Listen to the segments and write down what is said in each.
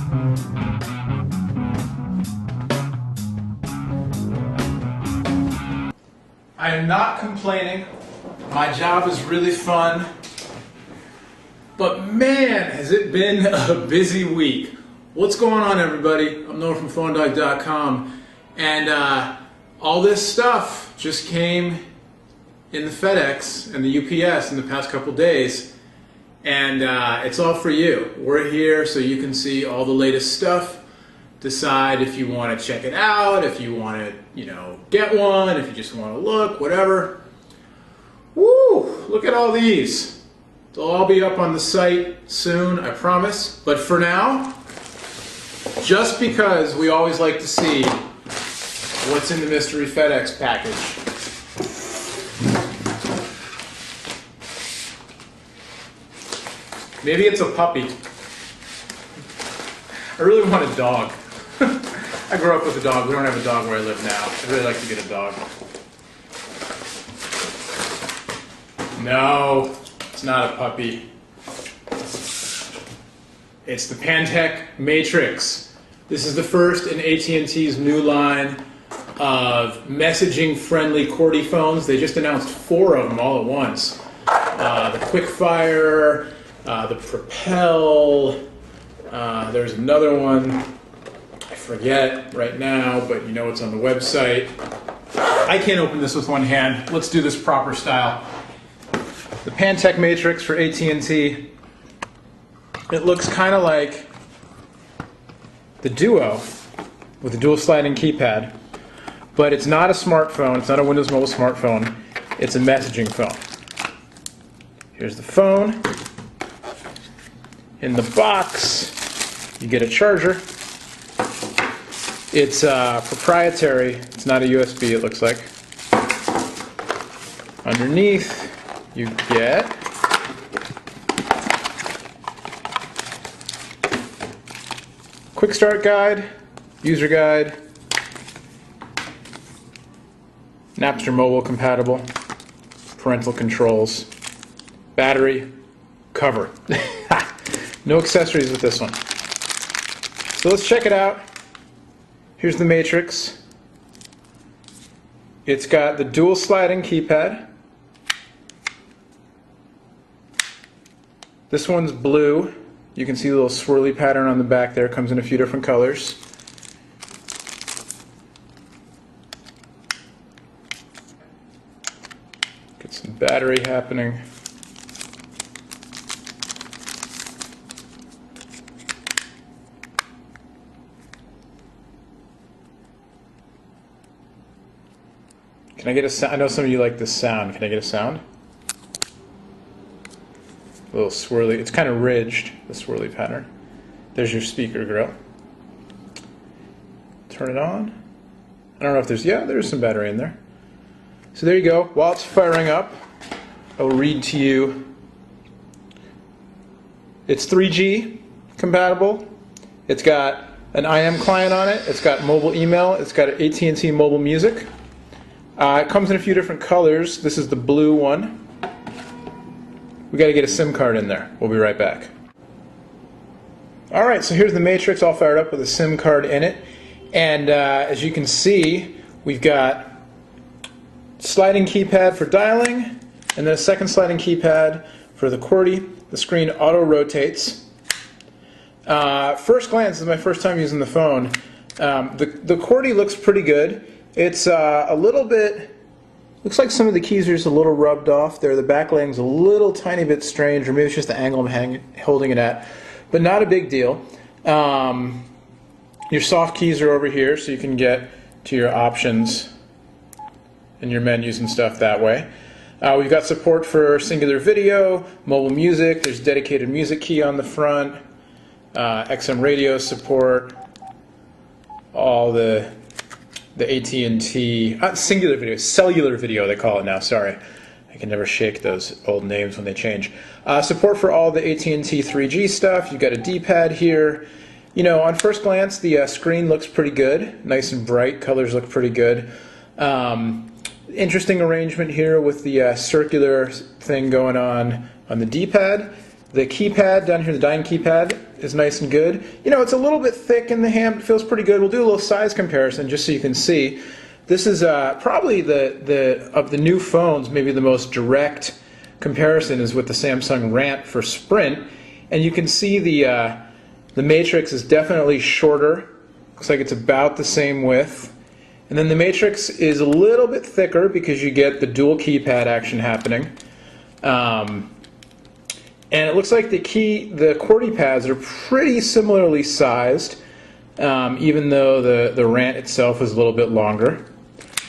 I am not complaining. My job is really fun. But man, has it been a busy week. What's going on, everybody? I'm Noah from PhoneDog.com, and all this stuff just came in the FedEx and the UPS in the past couple days, and it's all for you. We're here so you can see all the latest stuff. Decide if you want to check it out, if you want to, get one, if you just want to look, whatever. Woo! Look at all these. They'll all be up on the site soon, I promise. But for now, just because we always like to see what's in the mystery FedEx package. Maybe it's a puppy. I really want a dog. I grew up with a dog. We don't have a dog where I live now. I'd really like to get a dog. No, it's not a puppy. It's the Pantech Matrix. This is the first in AT&T's new line of messaging-friendly QWERTY phones. They just announced 4 of them all at once. The Quickfire, the Propel, there's another one. I forget right now, but you know it's on the website. I can't open this with one hand. Let's do this proper style. The Pantech Matrix for AT&T. It looks kind of like the Duo with a dual sliding keypad, but it's not a smartphone. It's not a Windows Mobile smartphone. It's a messaging phone. Here's the phone. In the box, you get a charger. It's proprietary. It's not a USB, it looks like. Underneath, you get quick start guide, user guide, Napster mobile compatible, parental controls, battery, cover. No accessories with this one. So let's check it out. Here's the Matrix. It's got the dual sliding keypad. This one's blue. You can see the little swirly pattern on the back there. It comes in a few different colors. Get some battery happening. Can I get a sound? I know some of you like this sound. Can I get a sound? A little swirly. It's kind of ridged, the swirly pattern. There's your speaker grill. Turn it on. I don't know if there's some battery in there. So there you go. While it's firing up, I will read to you. It's 3G compatible. It's got an IM client on it. It's got mobile email. It's got AT&T mobile music. It comes in a few different colors. This is the blue one. We got to get a SIM card in there. We'll be right back. Alright, so here's the Matrix all fired up with a SIM card in it. And as you can see, we've got sliding keypad for dialing, and then a second sliding keypad for the QWERTY. The screen auto rotates. First glance, this is my first time using the phone. The QWERTY looks pretty good. It's a little bit, looks like some of the keys are just a little rubbed off there. The backlighting's a little tiny bit strange, or maybe it's just the angle I'm holding it at, but not a big deal. Your soft keys are over here, so you can get to your options and your menus and stuff that way. We've got support for singular video, mobile music, there's dedicated music key on the front, XM radio support, all the AT&T, singular video, cellular video they call it now, sorry. I can never shake those old names when they change. Support for all the AT&T 3G stuff. You've got a D-pad here. You know, on first glance, the screen looks pretty good. Nice and bright. Colors look pretty good. Interesting arrangement here with the circular thing going on the D-pad. The keypad down here, the dialing keypad, is nice and good. You know, it's a little bit thick in the hand, but it feels pretty good. We'll do a little size comparison just so you can see. This is probably of the new phones, maybe the most direct comparison is with the Samsung Rant for Sprint, and you can see the Matrix is definitely shorter. Looks like it's about the same width. And then the Matrix is a little bit thicker because you get the dual keypad action happening. And it looks like the QWERTY pads are pretty similarly sized, even though the Rant itself is a little bit longer.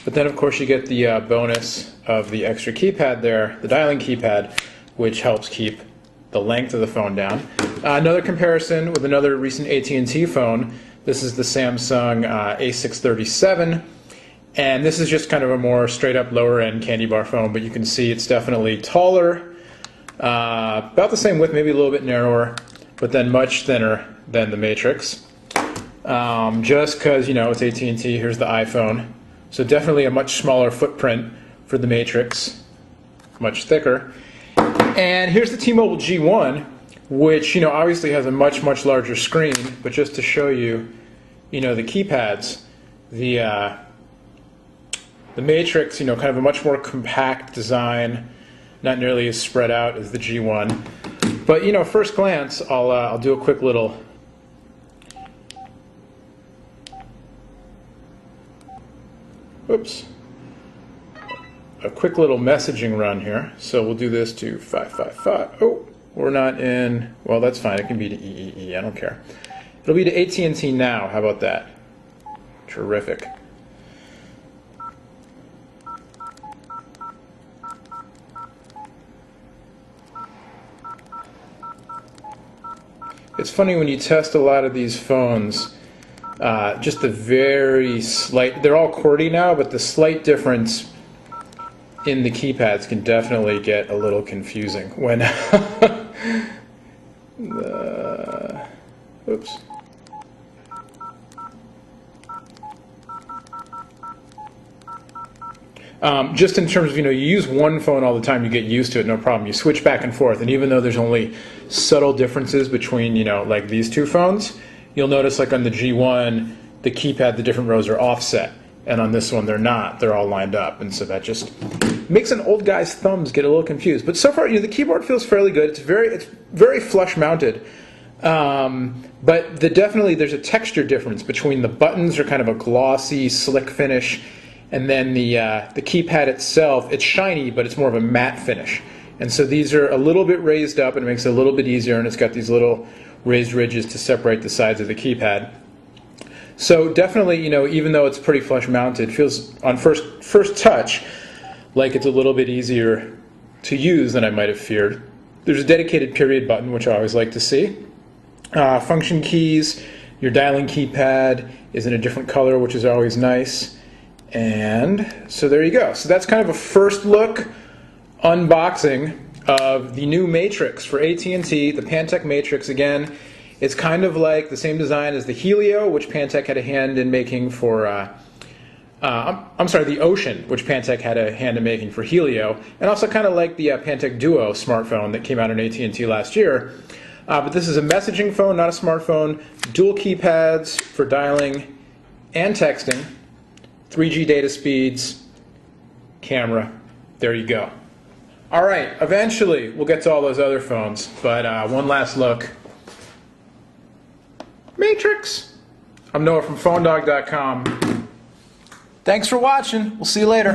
But then, of course, you get the bonus of the extra keypad there, the dialing keypad, which helps keep the length of the phone down. Another comparison with another recent AT&T phone. This is the Samsung A637, and this is just kind of a more straight-up lower-end candy bar phone, but you can see it's definitely taller, about the same width, maybe a little bit narrower, but then much thinner than the Matrix. Just because, you know, it's AT&T, here's the iPhone. So definitely a much smaller footprint for the Matrix, much thicker. And here's the T-Mobile G1, which, you know, obviously has a much larger screen, but just to show you, you know, the keypads, the Matrix, you know, kind of a much more compact design, not nearly as spread out as the G1. But, you know, first glance, I'll do a quick little a quick little messaging run here. So we'll do this to 555. Oh, we're not in, well, that's fine. It can be to EEE, I don't care. It'll be to AT&T Now, how about that? Terrific. It's funny when you test a lot of these phones, just the very slight, they're all QWERTY now, but the slight difference in the keypads can definitely get a little confusing when oops. Just in terms of, you know, you use one phone all the time, you get used to it, no problem. You switch back and forth, and even though there's only subtle differences between, you know, like these two phones, you'll notice like on the G1, the keypad, the different rows are offset, and on this one they're not. They're all lined up, and so that just makes an old guy's thumbs get a little confused. But so far, you know, the keyboard feels fairly good. It's very flush mounted, but definitely there's a texture difference between the buttons are kind of a glossy, slick finish, and then the keypad itself, it's shiny, but it's more of a matte finish. And so these are a little bit raised up, and it makes it a little bit easier, and it's got these little raised ridges to separate the sides of the keypad. So definitely, you know, even though it's pretty flush mounted, it feels on first touch like it's a little bit easier to use than I might have feared. There's a dedicated period button, which I always like to see. Function keys, your dialing keypad is in a different color, which is always nice. And so there you go. So that's kind of a first look unboxing of the new Matrix for AT&T, the Pantech Matrix. Again, it's kind of like the same design as the Helio, which Pantech had a hand in making for, I'm sorry, the Ocean, which Pantech had a hand in making for Helio, and also kind of like the Pantech Duo smartphone that came out on AT&T last year. But this is a messaging phone, not a smartphone, dual keypads for dialing and texting, 3G data speeds, camera, there you go. All right, eventually we'll get to all those other phones, but one last look. Matrix. I'm Noah from PhoneDog.com. Thanks for watching. We'll see you later.